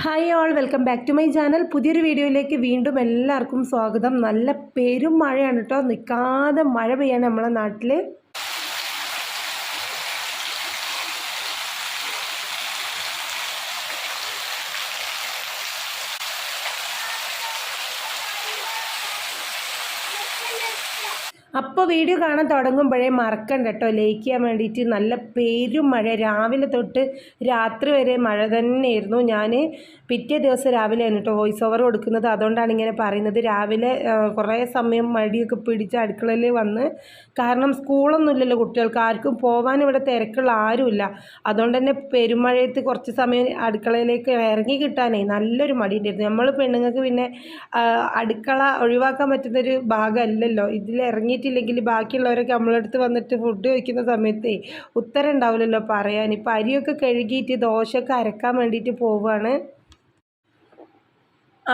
Hi all welcome back to my channel. പുതിയൊരു വീഡിയോയിലേക്ക് വീണ്ടും എല്ലാവർക്കും സ്വാഗതം. നല്ല പെരും മഴയാണ് കേട്ടോ, നിൽക്കാതെ മഴ പെയ്യാണ് നമ്മളെ നാട്ടിൽ. അപ്പോൾ വീഡിയോ കാണാൻ തുടങ്ങുമ്പോഴേ മറക്കണ്ട കേട്ടോ ലൈക്ക് ചെയ്യാൻ വേണ്ടിയിട്ട്. നല്ല പെരും മഴ, രാവിലെ തൊട്ട് രാത്രി വരെ മഴ തന്നെയായിരുന്നു. ഞാൻ പിറ്റേ ദിവസം രാവിലെയാണ് കേട്ടോ വോയിസ് ഓവർ കൊടുക്കുന്നത്, അതുകൊണ്ടാണ് ഇങ്ങനെ പറയുന്നത്. രാവിലെ കുറേ സമയം മടിയൊക്കെ പിടിച്ച് അടുക്കളയിൽ വന്ന്, കാരണം സ്കൂളൊന്നുമില്ലല്ലോ കുട്ടികൾക്ക്, ആർക്കും പോകാൻ ഇവിടെ തിരക്കുള്ള ആരുമില്ല. അതുകൊണ്ട് തന്നെ പെരുമഴയത്ത് കുറച്ച് സമയം അടുക്കളയിലേക്ക് ഇറങ്ങി കിട്ടാനേ നല്ലൊരു മടിയുണ്ടായിരുന്നു. നമ്മൾ പെണ്ണുങ്ങൾക്ക് പിന്നെ അടുക്കള ഒഴിവാക്കാൻ പറ്റുന്നൊരു ഭാഗമല്ലല്ലോ. ഇതിൽ ഇറങ്ങിയിട്ടില്ലെങ്കിൽ ബാക്കിയുള്ളവരൊക്കെ നമ്മളടുത്ത് വന്നിട്ട് ഫുഡ് വയ്ക്കുന്ന സമയത്തേ ഉത്തരം ഉണ്ടാവില്ലല്ലോ പറയാൻ. ഇപ്പം അരിയൊക്കെ കഴുകിയിട്ട് ദോശയൊക്കെ അരക്കാൻ വേണ്ടിയിട്ട് പോവുകയാണ്.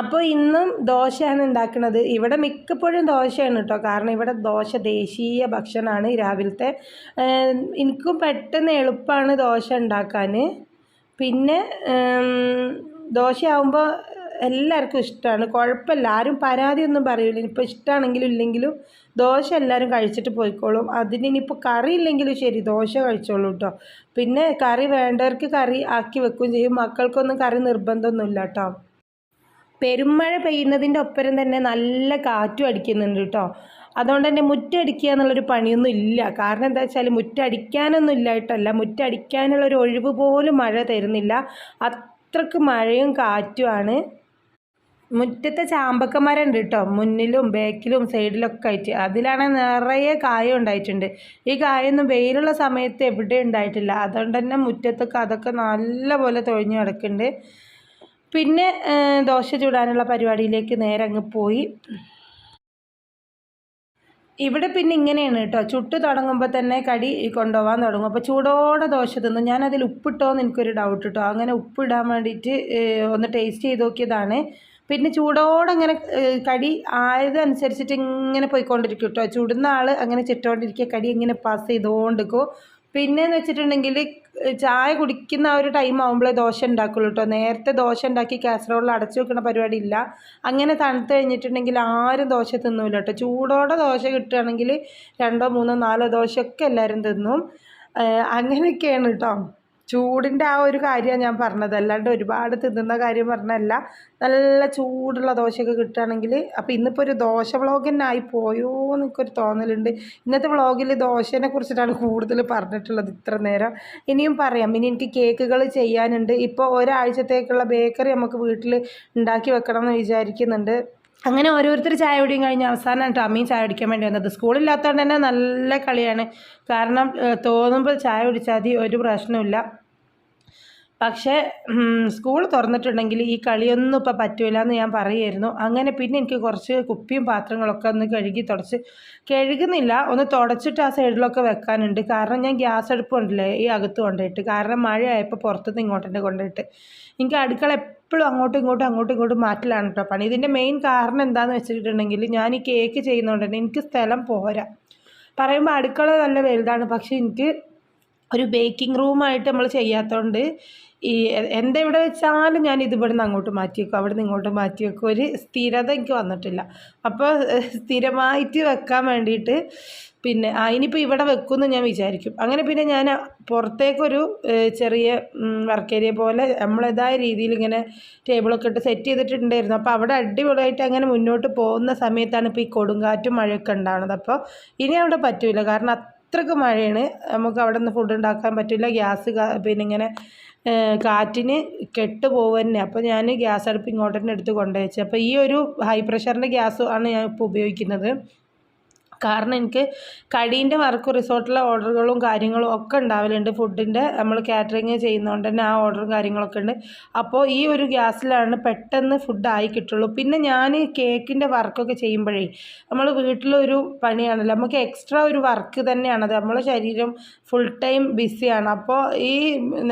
അപ്പോൾ ഇന്നും ദോശയാണ് ഉണ്ടാക്കുന്നത്. ഇവിടെ മിക്കപ്പോഴും ദോശയാണ് കേട്ടോ, കാരണം ഇവിടെ ദോശ ദേശീയ ഭക്ഷണമാണ് രാവിലത്തെ. എനിക്കും പെട്ടെന്ന് എളുപ്പമാണ് ദോശ ഉണ്ടാക്കാൻ. പിന്നെ ദോശയാകുമ്പോൾ എല്ലാവർക്കും ഇഷ്ടമാണ്, കുഴപ്പമില്ല, ആരും പരാതിയൊന്നും പറയില്ല. ഇനിയിപ്പോൾ ഇഷ്ടമാണെങ്കിലും ഇല്ലെങ്കിലും ദോശ എല്ലാവരും കഴിച്ചിട്ട് പോയിക്കോളും. അതിന് ഇനിയിപ്പോൾ കറി ഇല്ലെങ്കിലും ശരി, ദോശ കഴിച്ചോളൂ കേട്ടോ. പിന്നെ കറി വേണ്ടവർക്ക് കറി ആക്കി വെക്കുകയും ചെയ്യും. മക്കൾക്കൊന്നും കറി നിർബന്ധമൊന്നുമില്ല കേട്ടോ. പെരുമഴ പെയ്യുന്നതിൻ്റെ ഒപ്പരം തന്നെ നല്ല കാറ്റും അടിക്കുന്നുണ്ട് കേട്ടോ. അതുകൊണ്ട് തന്നെ മുറ്റടിക്കുക എന്നുള്ളൊരു പണിയൊന്നും ഇല്ല. കാരണം എന്താ വെച്ചാൽ മുറ്റടിക്കാനൊന്നും ഇല്ലായിട്ടല്ല, മുറ്റടിക്കാനുള്ളൊരു ഒഴിവ് പോലും മഴ തരുന്നില്ല. അത്രക്ക് മഴയും കാറ്റുമാണ്. മുറ്റത്തെ ചാമ്പക്കമരം ഉണ്ട് കേട്ടോ, മുന്നിലും ബാക്കിലും സൈഡിലൊക്കെ ആയിട്ട്. അതിലാണ് നിറയെ കായ ഉണ്ടായിട്ടുണ്ട്. ഈ കായൊന്നും വെയിലുള്ള സമയത്ത് എവിടെ ഉണ്ടായിട്ടില്ല. അതുകൊണ്ട് തന്നെ മുറ്റത്തൊക്കെ അതൊക്കെ നല്ല പോലെ തൊഴിഞ്ഞു കിടക്കുന്നുണ്ട്. പിന്നെ ദോശ ചൂടാനുള്ള പരിപാടിയിലേക്ക് നേരെ അങ്ങ് പോയി. ഇവിടെ പിന്നെ ഇങ്ങനെയാണ് കേട്ടോ, ചുട്ട് തുടങ്ങുമ്പോൾ തന്നെ കടി കൊണ്ടുപോകാൻ തുടങ്ങും. അപ്പോൾ ചൂടോടെ ദോശ തിന്നു. ഞാനതിൽ ഉപ്പിട്ടോ എന്ന് എനിക്കൊരു ഡൗട്ട് കേട്ടോ. അങ്ങനെ ഉപ്പിടാൻ വേണ്ടിയിട്ട് ഒന്ന് ടേസ്റ്റ് ചെയ്ത് നോക്കിയതാണ്. പിന്നെ ചൂടോടെ അങ്ങനെ കടി ആയതനുസരിച്ചിട്ട് ഇങ്ങനെ പോയിക്കൊണ്ടിരിക്കും കേട്ടോ. ചുടുന്ന ആൾ അങ്ങനെ ചിട്ടോണ്ടിരിക്കുക, കടി ഇങ്ങനെ പാസ് ചെയ്തുകൊണ്ടിരിക്കും. പിന്നെയെന്ന് വെച്ചിട്ടുണ്ടെങ്കിൽ ചായ കുടിക്കുന്ന ആ ഒരു ടൈം ആകുമ്പോഴേ ദോശ ഉണ്ടാക്കുള്ളൂ കേട്ടോ. നേരത്തെ ദോശ ഉണ്ടാക്കി കാസറോളിൽ അടച്ചു വെക്കുന്ന പരിപാടി ഇല്ല. അങ്ങനെ തണുത്ത് കഴിഞ്ഞിട്ടുണ്ടെങ്കിൽ ആരും ദോശ തിന്നൂല കേട്ടോ. ചൂടോടെ ദോശ കിട്ടുകയാണെങ്കിൽ 2, 3, 4 ദോശയൊക്കെ എല്ലാവരും തിന്നും. അങ്ങനെയൊക്കെയാണ് കേട്ടോ. ചൂടിൻ്റെ ആ ഒരു കാര്യമാണ് ഞാൻ പറഞ്ഞത്, അല്ലാണ്ട് ഒരുപാട് തിന്നുന്ന കാര്യം പറഞ്ഞല്ല. നല്ല ചൂടുള്ള ദോശയൊക്കെ കിട്ടുകയാണെങ്കിൽ. അപ്പോൾ ഇന്നിപ്പോൾ ഒരു ദോശ വ്ളോഗ് തന്നെ ആയി പോയോ എന്നൊരു തോന്നലുണ്ട്. ഇന്നത്തെ വ്ളോഗിൽ ദോശനെ കുറിച്ചിട്ടാണ് കൂടുതൽ പറഞ്ഞിട്ടുള്ളത് ഇത്ര നേരം. ഇനിയും പറയാം. ഇനി എനിക്ക് കേക്കുകൾ ചെയ്യാനുണ്ട്. ഇപ്പോൾ ഒരാഴ്ചത്തേക്കുള്ള ബേക്കറി നമുക്ക് വീട്ടിൽ ഉണ്ടാക്കി വെക്കണം എന്ന് വിചാരിക്കുന്നുണ്ട്. അങ്ങനെ ഓരോരുത്തർ ചായ കുടിയും കഴിഞ്ഞ് അവസാനമായിട്ട് അമ്മയും ചായ കുടിക്കാൻ വേണ്ടി വന്നത്. സ്കൂളില്ലാത്തതുകൊണ്ട് തന്നെ നല്ല കളിയാണ്. കാരണം തോന്നുമ്പോൾ ചായ കുടിച്ചാൽ മതി, ഒരു പ്രശ്നമില്ല. പക്ഷേ സ്കൂൾ തുറന്നിട്ടുണ്ടെങ്കിൽ ഈ കളിയൊന്നും ഇപ്പോൾ പറ്റില്ല എന്ന് ഞാൻ പറയുമായിരുന്നു. അങ്ങനെ പിന്നെ എനിക്ക് കുറച്ച് കുപ്പിയും പാത്രങ്ങളൊക്കെ ഒന്ന് കഴുകി തുടച്ച്, കഴുകുന്നില്ല, ഒന്ന് തുടച്ചിട്ട് ആ സൈഡിലൊക്കെ വെക്കാനുണ്ട്. കാരണം ഞാൻ ഗ്യാസ് അടുപ്പ് കൊണ്ടില്ലേ ഈ അകത്ത് കൊണ്ടുപോയിട്ട്, കാരണം മഴയായപ്പോൾ പുറത്തുനിന്ന് ഇങ്ങോട്ട് തന്നെ കൊണ്ടുപോയിട്ട് എനിക്ക് അടുക്കള എപ്പോഴും അങ്ങോട്ടും ഇങ്ങോട്ടും മാറ്റലാണ് കേട്ടോ പണി. ഇതിൻ്റെ മെയിൻ കാരണം എന്താണെന്ന് വെച്ചിട്ടുണ്ടെങ്കിൽ, ഞാൻ ഈ കേക്ക് ചെയ്യുന്നതുകൊണ്ട് തന്നെ എനിക്ക് സ്ഥലം പോരാ. പറയുമ്പോൾ അടുക്കള നല്ല വലുതാണ്, പക്ഷേ എനിക്ക് ഒരു ബേക്കിംഗ് റൂമായിട്ട് നമ്മൾ ചെയ്യാത്തതുകൊണ്ട് ഈ എവിടെ വെച്ചാലും ഞാൻ ഇത് ഇവിടെ നിന്ന് അങ്ങോട്ട് മാറ്റി വെക്കും, അവിടെ നിന്ന് ഇങ്ങോട്ട് മാറ്റി വെക്കും. ഒരു സ്ഥിരത എനിക്ക് വന്നിട്ടില്ല. അപ്പോൾ സ്ഥിരമായിട്ട് വെക്കാൻ വേണ്ടിയിട്ട് പിന്നെ ഇനിയിപ്പോൾ ഇവിടെ വെക്കുമെന്ന് ഞാൻ വിചാരിക്കും. അങ്ങനെ പിന്നെ ഞാൻ പുറത്തേക്കൊരു ചെറിയ വർക്ക് ഏരിയ പോലെ നമ്മളേതായ രീതിയിൽ ഇങ്ങനെ ടേബിളൊക്കെ ഇട്ട് സെറ്റ് ചെയ്തിട്ടുണ്ടായിരുന്നു. അപ്പോൾ അവിടെ അടിപൊളിയായിട്ട് അങ്ങനെ മുന്നോട്ട് പോകുന്ന സമയത്താണ് ഇപ്പോൾ ഈ കൊടുങ്കാറ്റും മഴയൊക്കെ ഉണ്ടാവുന്നത്. അപ്പോൾ ഇനി അവിടെ പറ്റില്ല, കാരണം അത്രയ്ക്ക് മഴയാണ്. നമുക്ക് അവിടെ നിന്ന് ഫുഡ് ഉണ്ടാക്കാൻ പറ്റില്ല. ഗ്യാസ് പിന്നെ ഇങ്ങനെ കാറ്റിന് കെട്ടുപോകുക തന്നെ. അപ്പോൾ ഞാൻ ഗ്യാസ് അടുപ്പ് ഇങ്ങോട്ട് തന്നെ എടുത്ത് കൊണ്ടുവച്ചു. അപ്പോൾ ഈ ഒരു ഹൈ പ്രഷറിൻ്റെ ഗ്യാസ് ആണ് ഞാൻ ഇപ്പോൾ ഉപയോഗിക്കുന്നത്. കാരണം എനിക്ക് കടീൻ്റെ വർക്ക് റിസോർട്ടിലെ ഓർഡറുകളും കാര്യങ്ങളും ഒക്കെ ഉണ്ടാവലുണ്ട്. ഫുഡിൻ്റെ നമ്മൾ കാറ്ററിങ് ചെയ്യുന്നതുകൊണ്ട് തന്നെ ആ ഓർഡറും കാര്യങ്ങളൊക്കെ ഉണ്ട്. അപ്പോൾ ഈ ഒരു ഗ്യാസിലാണ് പെട്ടെന്ന് ഫുഡ് കിട്ടുള്ളൂ. പിന്നെ ഞാൻ കേക്കിൻ്റെ വർക്കൊക്കെ ചെയ്യുമ്പോഴേ നമ്മൾ വീട്ടിലൊരു പണിയാണല്ലോ, നമുക്ക് എക്സ്ട്രാ ഒരു വർക്ക് തന്നെയാണത്. നമ്മളെ ശരീരം ഫുൾ ടൈം ബിസിയാണ്. അപ്പോൾ ഈ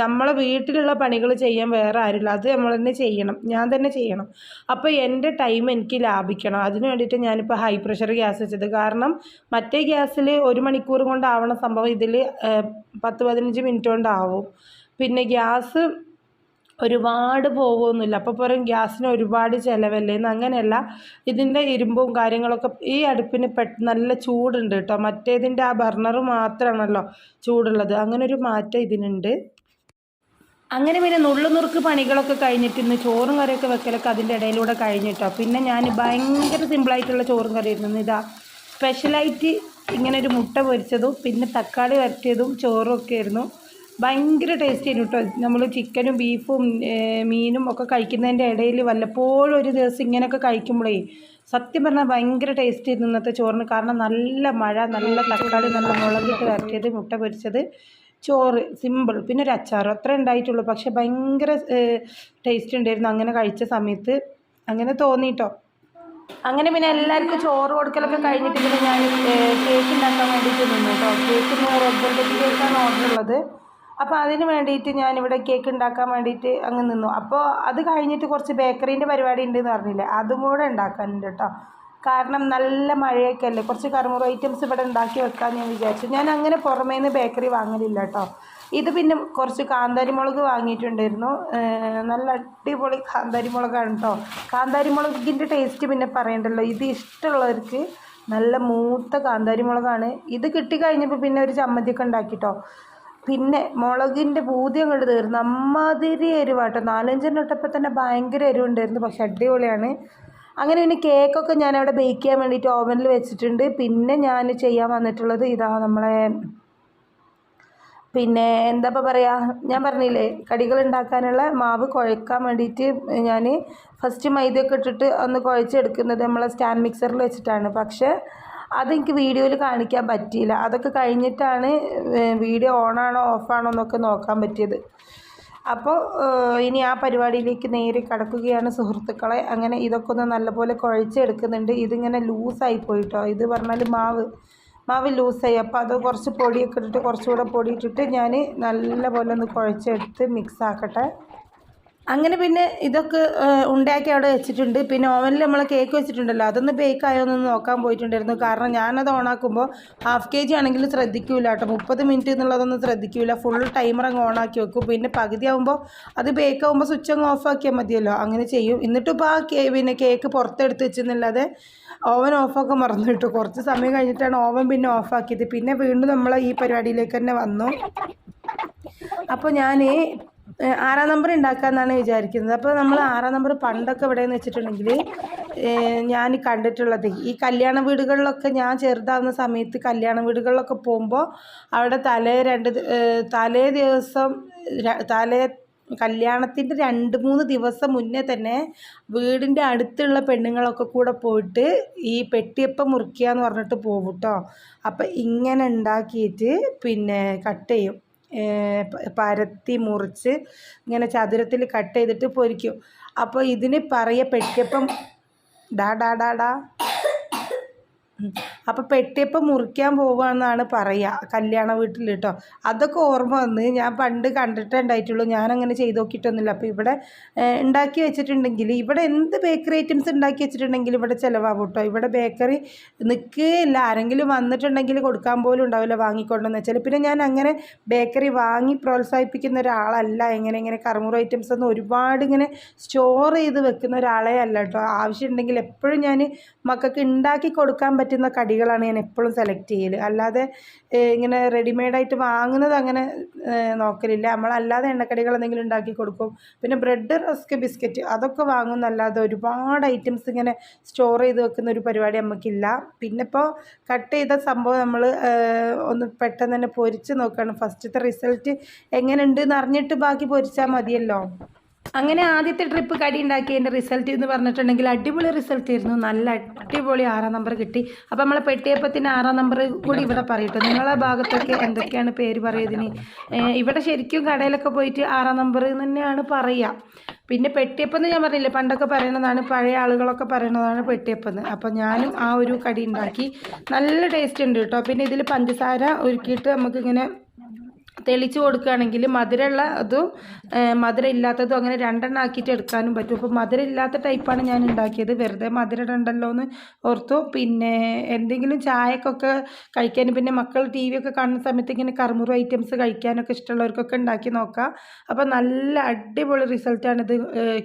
നമ്മളെ വീട്ടിലുള്ള പണികൾ ചെയ്യാൻ വേറെ ആരുമില്ല, അത് നമ്മൾ തന്നെ ചെയ്യണം, ഞാൻ തന്നെ ചെയ്യണം. അപ്പോൾ എൻ്റെ ടൈം എനിക്ക് ലാഭിക്കണം. അതിന് വേണ്ടിയിട്ട് ഞാനിപ്പോൾ ഹൈ പ്രഷർ ഗ്യാസ് വെച്ചത്. കാരണം മറ്റേ ഗ്യാസിൽ 1 മണിക്കൂർ കൊണ്ടാവണ സംഭവം ഇതിൽ 10-15 മിനിറ്റ് കൊണ്ടാവും. പിന്നെ ഗ്യാസ് ഒരുപാട് പോകുമൊന്നുമില്ല. അപ്പോൾ പറയും ഗ്യാസിന് ഒരുപാട് ചിലവല്ലേ എന്ന്. അങ്ങനെയല്ല, ഇതിൻ്റെ ഇരുമ്പും കാര്യങ്ങളൊക്കെ ഈ അടുപ്പിന് നല്ല ചൂടുണ്ട് കേട്ടോ. മറ്റേതിൻ്റെ ആ ബർണർ മാത്രമാണല്ലോ ചൂടുള്ളത്. അങ്ങനെ ഒരു മാറ്റം ഇതിനുണ്ട്. അങ്ങനെ പിന്നെ നുറുക്ക് പണികളൊക്കെ കഴിഞ്ഞിട്ട് ഇന്ന് ചോറും കറിയൊക്കെ വെക്കലൊക്കെ അതിൻ്റെ ഇടയിലൂടെ കഴിഞ്ഞിട്ടോ. പിന്നെ ഞാൻ ഭയങ്കര സിമ്പിളായിട്ടുള്ള ചോറും കറിയായിരുന്നു. ഇതാ സ്പെഷ്യലായിട്ട് ഇങ്ങനെ ഒരു മുട്ട പൊരിച്ചതും പിന്നെ തക്കാളി വരട്ടിയതും ചോറും ഒക്കെ ആയിരുന്നു. ഭയങ്കര ടേസ്റ്റ് ആയിരുന്നു കേട്ടോ. നമ്മൾ ചിക്കനും ബീഫും മീനും ഒക്കെ കഴിക്കുന്നതിൻ്റെ ഇടയിൽ വല്ലപ്പോഴും ഒരു ദിവസം ഇങ്ങനെയൊക്കെ കഴിക്കുമ്പോഴേ സത്യം പറഞ്ഞാൽ ഭയങ്കര ടേസ്റ്റ് ആയിരുന്നു ഇന്നത്തെ ചോറിന്. കാരണം നല്ല മഴ, നല്ല തക്കാളി, നല്ല മുളകിട്ട് വരട്ടിയത്, മുട്ട പൊരിച്ചത്, ചോറ് സിമ്പിൾ, പിന്നെ ഒരു അച്ചാറും അത്രേ ഉണ്ടായിട്ടുള്ളൂ. പക്ഷെ ഭയങ്കര ടേസ്റ്റ് ഉണ്ടായിരുന്നു അങ്ങനെ കഴിച്ച സമയത്ത്. അങ്ങനെ തോന്നിയിട്ടോ. അങ്ങനെ പിന്നെ എല്ലാവർക്കും ചോറ് കൊടുക്കലൊക്കെ കഴിഞ്ഞിട്ട് പിന്നെ ഞാൻ കേക്ക് ഉണ്ടാക്കാൻ വേണ്ടിയിട്ട് നിന്നു കേട്ടോ. കേക്കിന് റെഡ് വെൽവെറ്റ് കേക്കാണ് ഓർഡർ ഉള്ളത്. അപ്പോൾ അതിന് വേണ്ടിയിട്ട് ഞാനിവിടെ കേക്ക് ഉണ്ടാക്കാൻ വേണ്ടിയിട്ട് അങ്ങ് നിന്നു. അപ്പോൾ അത് കഴിഞ്ഞിട്ട് കുറച്ച് ബേക്കറീൻ്റെ പരിപാടി ഉണ്ടെന്ന് പറഞ്ഞില്ലേ, അതും കൂടെ ഉണ്ടാക്കാനുണ്ട് കേട്ടോ. കാരണം നല്ല മഴയൊക്കെ അല്ലേ, കുറച്ച് കറുമുറ ഐറ്റംസ് ഇവിടെ ഉണ്ടാക്കി വെക്കാമെന്ന് ഞാൻ വിചാരിച്ചു. ഞാൻ അങ്ങനെ പുറമേ നിന്ന് ബേക്കറി വാങ്ങലില്ല കേട്ടോ. ഇത് പിന്നെ കുറച്ച് കാന്താരി മുളക് വാങ്ങിയിട്ടുണ്ടായിരുന്നു. നല്ല അടിപൊളി കാന്താരി മുളകാണ് കേട്ടോ. കാന്താരി മുളകിൻ്റെ ടേസ്റ്റ് പിന്നെ പറയണ്ടല്ലോ. ഇത് ഇഷ്ടമുള്ളവർക്ക് നല്ല മൂത്ത കാന്താരി മുളകാണ്. ഇത് കിട്ടിക്കഴിഞ്ഞപ്പോൾ പിന്നെ ഒരു ചമ്മന്തിയൊക്കെ ഉണ്ടാക്കിട്ടോ. പിന്നെ മുളകിൻ്റെ പൂതി അങ്ങോട്ട് തീർന്നു. അമ്മാതിരി എരിവാട്ടോ. 4-5 ഇട്ടപ്പോൾ തന്നെ ഭയങ്കര എരിവുണ്ടായിരുന്നു. പക്ഷെ അടിപൊളിയാണ്. അങ്ങനെ പിന്നെ കേക്കൊക്കെ ഞാനവിടെ ബേക്ക് ചെയ്യാൻ വേണ്ടിയിട്ട് ഓവനിൽ വെച്ചിട്ടുണ്ട്. പിന്നെ ഞാൻ ചെയ്യാൻ വന്നിട്ടുള്ളത് ഇതാ നമ്മളെ പിന്നെ എന്താ പറയുക, ഞാൻ പറഞ്ഞില്ലേ കടികൾ ഉണ്ടാക്കാനുള്ള മാവ് കുഴക്കാൻ വേണ്ടിയിട്ട് ഞാൻ ഫസ്റ്റ് മൈദയൊക്കെ ഇട്ടിട്ട് ഒന്ന് കുഴച്ചെടുക്കുന്നത് നമ്മളെ സ്റ്റാൻഡ് മിക്സറിൽ വെച്ചിട്ടാണ്. പക്ഷേ അതെനിക്ക് വീഡിയോയിൽ കാണിക്കാൻ പറ്റിയില്ല. അതൊക്കെ കഴിഞ്ഞിട്ടാണ് വീഡിയോ ഓണാണോ ഓഫാണോ എന്നൊക്കെ നോക്കാൻ പറ്റിയത്. അപ്പോൾ ഇനി ആ പരിപാടിയിലേക്ക് നേരെ കടക്കുകയാണ് സുഹൃത്തുക്കളെ. അങ്ങനെ ഇതൊക്കെ ഒന്ന് നല്ലപോലെ കുഴച്ചെടുക്കുന്നുണ്ട്. ഇതിങ്ങനെ ലൂസായി പോയിട്ടോ. ഇത് പറഞ്ഞാൽ മാവ് ലൂസായി. അപ്പോൾ അത് കുറച്ച് പൊടിയൊക്കെ ഇട്ടിട്ട് കുറച്ചുകൂടെ പൊടി ഇട്ടിട്ട് ഞാൻ നല്ലപോലെ ഒന്ന് കുഴച്ചെടുത്ത് മിക്സ് ആക്കട്ടെ. അങ്ങനെ പിന്നെ ഇതൊക്കെ ഉണ്ടാക്കി അവിടെ വെച്ചിട്ടുണ്ട്. പിന്നെ ഓവനിൽ നമ്മൾ കേക്ക് വെച്ചിട്ടുണ്ടല്ലോ, അതൊന്ന് ബേക്ക് ആയോ എന്നൊന്ന് നോക്കാൻ പോയിട്ടുണ്ടായിരുന്നു. കാരണം ഞാനത് ഓണാക്കുമ്പോൾ 1/2 kg ആണെങ്കിൽ ശ്രദ്ധിക്കൂല കേട്ടോ. 30 മിനിറ്റ് എന്നുള്ളതൊന്നും ശ്രദ്ധിക്കൂല. ഫുൾ ടൈമർ അങ്ങ് ഓണാക്കി വെക്കും. പിന്നെ പകുതി ആകുമ്പോൾ അത് ബേക്ക് ആകുമ്പോൾ സ്വിച്ച് അങ്ങ് ഓഫ് ആക്കിയാൽ മതിയല്ലോ. അങ്ങനെ ചെയ്യും. എന്നിട്ടിപ്പോൾ പിന്നെ കേക്ക് പുറത്തെടുത്ത് വെച്ചെന്നല്ലാതെ ഓവൻ ഓഫാക്കാൻ മറന്നു കിട്ടും. കുറച്ച് സമയം കഴിഞ്ഞിട്ടാണ് ഓവൻ പിന്നെ ഓഫാക്കിയത്. പിന്നെ വീണ്ടും നമ്മൾ ഈ പരിപാടിയിലേക്ക് തന്നെ വന്നു. അപ്പോൾ ഞാൻ 6-ാം നമ്പർ ഉണ്ടാക്കാമെന്നാണ് വിചാരിക്കുന്നത്. അപ്പോൾ നമ്മൾ 6-ാം നമ്പർ പണ്ടൊക്കെ എവിടെയെന്ന് വെച്ചിട്ടുണ്ടെങ്കിൽ ഞാൻ കണ്ടിട്ടുള്ളത് ഈ കല്യാണ വീടുകളിലൊക്കെ, ഞാൻ ചെറുതാവുന്ന സമയത്ത് കല്യാണ വീടുകളിലൊക്കെ പോകുമ്പോൾ അവിടെ തലേ ദിവസം കല്യാണത്തിൻ്റെ 2-3 ദിവസം മുന്നേ തന്നെ വീടിൻ്റെ അടുത്തുള്ള പെണ്ണുങ്ങളൊക്കെ കൂടെ പോയിട്ട് ഈ പെട്ടിയപ്പം മുറിക്കുക എന്ന് പറഞ്ഞിട്ട് പോകും കേട്ടോ. അപ്പം ഇങ്ങനെ ഉണ്ടാക്കിയിട്ട് പിന്നെ കട്ട് ചെയ്യും, പരത്തി മുറിച്ച് ഇങ്ങനെ ചതുരത്തിൽ കട്ട് ചെയ്തിട്ട് പൊരിക്കും. അപ്പോൾ ഇതിന് പെട്ടിയപ്പം ഡാ അപ്പോൾ പെട്ടിയപ്പം മുറിക്കാൻ പോവുകയെന്നാണ് പറയുക കല്യാണ വീട്ടിൽ കേട്ടോ. അതൊക്കെ ഓർമ്മ വന്ന് ഞാൻ പണ്ട് കണ്ടിട്ടേ ഉണ്ടായിട്ടുള്ളൂ. ഞാനങ്ങനെ ചെയ്ത് നോക്കിയിട്ടൊന്നുമില്ല. അപ്പോൾ ഇവിടെ ഉണ്ടാക്കി വെച്ചിട്ടുണ്ടെങ്കിൽ, ഇവിടെ എന്ത് ബേക്കറി ഐറ്റംസ് ഉണ്ടാക്കി വെച്ചിട്ടുണ്ടെങ്കിൽ ഇവിടെ ചിലവാകും കേട്ടോ. ഇവിടെ ബേക്കറി നിൽക്കുകയില്ല. ആരെങ്കിലും വന്നിട്ടുണ്ടെങ്കിൽ കൊടുക്കാൻ പോലും ഉണ്ടാവില്ല വാങ്ങിക്കൊണ്ടെന്ന് വെച്ചാൽ. പിന്നെ ഞാൻ അങ്ങനെ ബേക്കറി വാങ്ങി പ്രോത്സാഹിപ്പിക്കുന്ന ഒരാളല്ല. ഇങ്ങനെ കറുമുറ ഐറ്റംസ് ഒന്നും ഒരുപാട് ഇങ്ങനെ സ്റ്റോർ ചെയ്ത് വെക്കുന്ന ഒരാളെ അല്ല കേട്ടോ. ആവശ്യമുണ്ടെങ്കിൽ എപ്പോഴും ഞാൻ മക്കൾക്ക് ഉണ്ടാക്കി കൊടുക്കാൻ പറ്റുന്ന കടികളാണ് ഞാൻ എപ്പോഴും സെലക്ട് ചെയ്യൽ. അല്ലാതെ ഇങ്ങനെ റെഡിമെയ്ഡായിട്ട് വാങ്ങുന്നത് അങ്ങനെ നോക്കലില്ല. നമ്മളല്ലാതെ എണ്ണക്കടികൾ എന്തെങ്കിലും ഉണ്ടാക്കി കൊടുക്കും. പിന്നെ ബ്രെഡ്, റസ്ക്, ബിസ്ക്കറ്റ് അതൊക്കെ വാങ്ങുന്നല്ലാതെ ഒരുപാട് ഐറ്റംസ് ഇങ്ങനെ സ്റ്റോർ ചെയ്ത് വെക്കുന്ന ഒരു പരിപാടി നമുക്കില്ല. പിന്നെ ഇപ്പോൾ കട്ട് ചെയ്ത സംഭവം നമ്മൾ ഒന്ന് പെട്ടെന്ന് തന്നെ പൊരിച്ച് നോക്കുകയാണ്. ഫസ്റ്റത്തെ റിസൾട്ട് എങ്ങനെയുണ്ട് എന്ന് അറിഞ്ഞിട്ട് ബാക്കി പൊരിച്ചാൽ മതിയല്ലോ. അങ്ങനെ ആദ്യത്തെ ട്രിപ്പ് കടി ഉണ്ടാക്കിയതിൻ്റെ റിസൾട്ട് എന്ന് പറഞ്ഞിട്ടുണ്ടെങ്കിൽ അടിപൊളി റിസൾട്ട് ആയിരുന്നു. നല്ല അടിപൊളി 6-ാം നമ്പർ കിട്ടി. അപ്പോൾ നമ്മളെ പെട്ടിയപ്പത്തിന് 6-ാം നമ്പർ കൂടി ഇവിടെ പറയട്ടെ. നിങ്ങളെ ഭാഗത്തൊക്കെ എന്തൊക്കെയാണ് പേര് പറയുന്നതിന്? ഇവിടെ ശരിക്കും കടയിലൊക്കെ പോയിട്ട് 6-ാം നമ്പർ തന്നെയാണ് പറയുക. പിന്നെ പെട്ടിയപ്പം എന്ന് ഞാൻ പറഞ്ഞില്ലേ, പണ്ടൊക്കെ പറയണതാണ്, പഴയ ആളുകളൊക്കെ പറയണതാണ് പെട്ടിയപ്പം. അപ്പോൾ ഞാനും ആ ഒരു കടി ഉണ്ടാക്കി. നല്ല ടേസ്റ്റ് ഉണ്ട് കേട്ടോ. പിന്നെ ഇതിൽ പഞ്ചസാര ഒരുക്കിയിട്ട് നമുക്കിങ്ങനെ തെളിച്ച് കൊടുക്കുകയാണെങ്കിൽ മധുരമുള്ള അതും മധുരം ഇല്ലാത്തതും അങ്ങനെ രണ്ടെണ്ണം ആക്കിയിട്ട് എടുക്കാനും പറ്റും. അപ്പോൾ മധുരം ഇല്ലാത്ത ടൈപ്പാണ് ഞാൻ ഉണ്ടാക്കിയത്, വെറുതെ മധുരം ഇടണ്ടല്ലോ എന്ന് ഓർത്തു. പിന്നെ എന്തെങ്കിലും ചായക്കൊക്കെ കഴിക്കാനും പിന്നെ മക്കൾ ടി വി ഒക്കെ കാണുന്ന സമയത്ത് ഇങ്ങനെ കറുമുറു ഐറ്റംസ് കഴിക്കാനൊക്കെ ഇഷ്ടമുള്ളവർക്കൊക്കെ ഉണ്ടാക്കി നോക്കാം. അപ്പോൾ നല്ല അടിപൊളി റിസൾട്ടാണ് ഇത്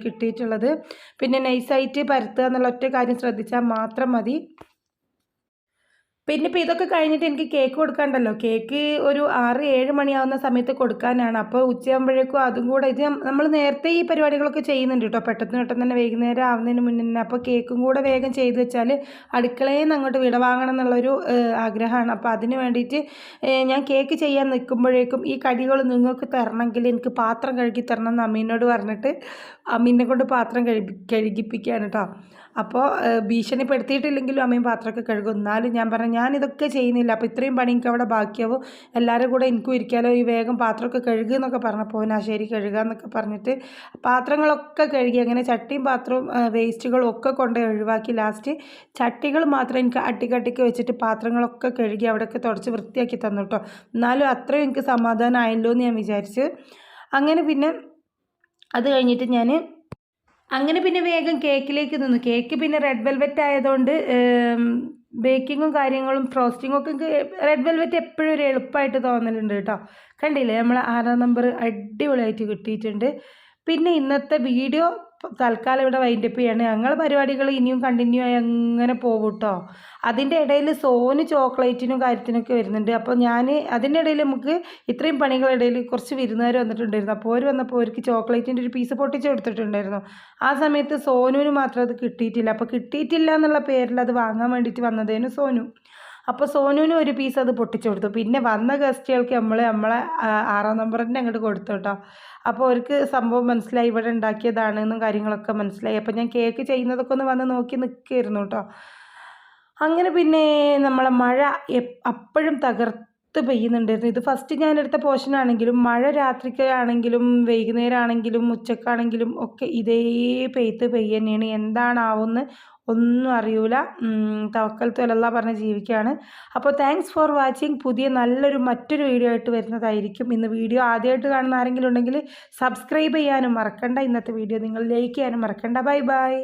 കിട്ടിയിട്ടുള്ളത്. പിന്നെ നൈസായിട്ട് പരത്തുക എന്നുള്ള ഒറ്റ കാര്യം ശ്രദ്ധിച്ചാൽ മാത്രം മതി. പിന്നെ ഇപ്പോൾ ഇതൊക്കെ കഴിഞ്ഞിട്ട് എനിക്ക് കേക്ക് കൊടുക്കാണ്ടല്ലോ. കേക്ക് ഒരു 6-7 മണിയാവുന്ന സമയത്ത് കൊടുക്കാനാണ്. അപ്പോൾ ഉച്ചയാകുമ്പോഴേക്കും അതും കൂടെ ഇത് നമ്മൾ നേരത്തെ ഈ പരിപാടികളൊക്കെ ചെയ്യുന്നുണ്ട് കേട്ടോ, പെട്ടെന്ന് തന്നെ വൈകുന്നേരം ആവുന്നതിന് മുന്നേ തന്നെ. അപ്പോൾ കേക്കും കൂടെ വേഗം ചെയ്ത് വെച്ചാൽ അടുക്കളയിൽ നിന്ന് അങ്ങോട്ട് വിടവാങ്ങണം എന്നുള്ളൊരു ആഗ്രഹമാണ്. അപ്പോൾ അതിന് വേണ്ടിയിട്ട് ഞാൻ കേക്ക് ചെയ്യാൻ നിൽക്കുമ്പോഴേക്കും ഈ കടികൾ നിങ്ങൾക്ക് തരണമെങ്കിൽ എനിക്ക് പാത്രം കഴുകി തരണം എന്ന് അമ്മീനോട് പറഞ്ഞിട്ട് അമ്മീനെ കൊണ്ട് പാത്രം കഴുകിപ്പിക്കുകയാണ് കേട്ടോ. അപ്പോൾ ഭീഷണിപ്പെടുത്തിയിട്ടില്ലെങ്കിലും അമ്മയും പാത്രമൊക്കെ കഴുകും. എന്നാലും ഞാൻ പറഞ്ഞു ഞാനിതൊക്കെ ചെയ്യുന്നില്ല, അപ്പോൾ ഇത്രയും പണി എനിക്ക് അവിടെ ബാക്കിയാവും, എല്ലാവരും കൂടെ എനിക്കും ഇരിക്കാമല്ലോ, ഈ വേഗം പാത്രമൊക്കെ കഴുകുക എന്നൊക്കെ പറഞ്ഞപ്പോൾ ഞാൻ ശരി കഴുകുക എന്നൊക്കെ പറഞ്ഞിട്ട് പാത്രങ്ങളൊക്കെ കഴുകി. അങ്ങനെ ചട്ടിയും പാത്രവും വേസ്റ്റുകളും ഒക്കെ കൊണ്ട് ഒഴിവാക്കി. ലാസ്റ്റ് ചട്ടികൾ മാത്രം എനിക്ക് അട്ടിക്കട്ടിക്ക് വെച്ചിട്ട് പാത്രങ്ങളൊക്കെ കഴുകി അവിടെയൊക്കെ തുടച്ച് വൃത്തിയാക്കി തന്നു കേട്ടോ. എന്നാലും അത്രയും എനിക്ക് സമാധാനമായല്ലോ എന്ന് ഞാൻ വിചാരിച്ചു. അങ്ങനെ പിന്നെ അത് കഴിഞ്ഞിട്ട് അങ്ങനെ പിന്നെ വേഗം കേക്കിലേക്ക് നിന്നു. കേക്ക് പിന്നെ റെഡ് വെൽവെറ്റ് ആയതുകൊണ്ട് ബേക്കിങ്ങും കാര്യങ്ങളും ഫ്രോസ്റ്റിങ്ങും ഒക്കെ റെഡ് വെൽവെറ്റ് എപ്പോഴും ഒരു എളുപ്പമായിട്ട് തോന്നലുണ്ട് കേട്ടോ. കണ്ടില്ലേ, നമ്മൾ 6-ാം നമ്പർ അടിപൊളിയായിട്ട് കിട്ടിയിട്ടുണ്ട്. പിന്നെ ഇന്നത്തെ വീഡിയോ തൽക്കാലം ഇവിടെ വൈൻഡപ്പ് ചെയ്യാണ്. ഞങ്ങൾ പരിപാടികൾ ഇനിയും കണ്ടിന്യൂ ആയി അങ്ങനെ പോകും കേട്ടോ. അതിൻ്റെ ഇടയിൽ സോന് ചോക്ലേറ്റിനും കാര്യത്തിനൊക്കെ വരുന്നുണ്ട്. അപ്പോൾ ഞാൻ അതിൻ്റെ ഇടയിൽ നമുക്ക് ഇത്രയും പണികളിടയിൽ കുറച്ച് വിരുന്നുകാർ വന്നിട്ടുണ്ടായിരുന്നു. അപ്പോൾ അവർ വന്നപ്പോൾ അവർക്ക് ചോക്ലേറ്റിൻ്റെ ഒരു പീസ് പൊട്ടിച്ച് കൊടുത്തിട്ടുണ്ടായിരുന്നു. ആ സമയത്ത് സോനുവിന് മാത്രം അത് കിട്ടിയിട്ടില്ല. അപ്പോൾ കിട്ടിയിട്ടില്ല എന്നുള്ള പേരിൽ അത് വാങ്ങാൻ വേണ്ടിയിട്ട് വന്നതേനു സോനു. അപ്പോൾ സോനുവിന് ഒരു പീസ് അത് പൊട്ടിച്ചു കൊടുത്തു. പിന്നെ വന്ന ഗസ്റ്റുകൾക്ക് നമ്മളെ 6-ാം നമ്പർ തന്നെ അങ്ങോട്ട് കൊടുത്തു കേട്ടോ. അപ്പോൾ അവർക്ക് സംഭവം മനസ്സിലായി, ഇവിടെ ഉണ്ടാക്കിയതാണെന്നും കാര്യങ്ങളൊക്കെ മനസ്സിലായി. അപ്പോൾ ഞാൻ കേക്ക് ചെയ്യുന്നതൊക്കെ ഒന്ന് വന്ന് നോക്കി നിൽക്കുകയായിരുന്നു കേട്ടോ. അങ്ങനെ പിന്നെ നമ്മളെ മഴ അപ്പോഴും തകർത്ത് പെയ്യുന്നുണ്ടായിരുന്നു. ഇത് ഫസ്റ്റ് ഞാനെടുത്ത പോർഷനാണെങ്കിലും മഴ രാത്രിക്കാണെങ്കിലും വൈകുന്നേരം ആണെങ്കിലും ഉച്ചക്കാണെങ്കിലും ഒക്കെ ഇതേ പെയ്യന്നെയാണ്. എന്താണാവുമെന്ന് ഒന്നും അറിയൂല. തവക്കൽത്തു അലല്ലാഹ് പറഞ്ഞ് ജീവിക്കുകയാണ്. അപ്പോൾ താങ്ക്സ് ഫോർ വാച്ചിങ്. പുതിയ മറ്റൊരു വീഡിയോ ആയിട്ട് വരുന്നതായിരിക്കും. ഇന്ന് വീഡിയോ ആദ്യമായിട്ട് കാണുന്ന ആരെങ്കിലും ഉണ്ടെങ്കിൽ സബ്സ്ക്രൈബ് ചെയ്യാനും മറക്കണ്ട. ഇന്നത്തെ വീഡിയോ നിങ്ങൾ ലൈക്ക് ചെയ്യാനും മറക്കണ്ട. Bye bye.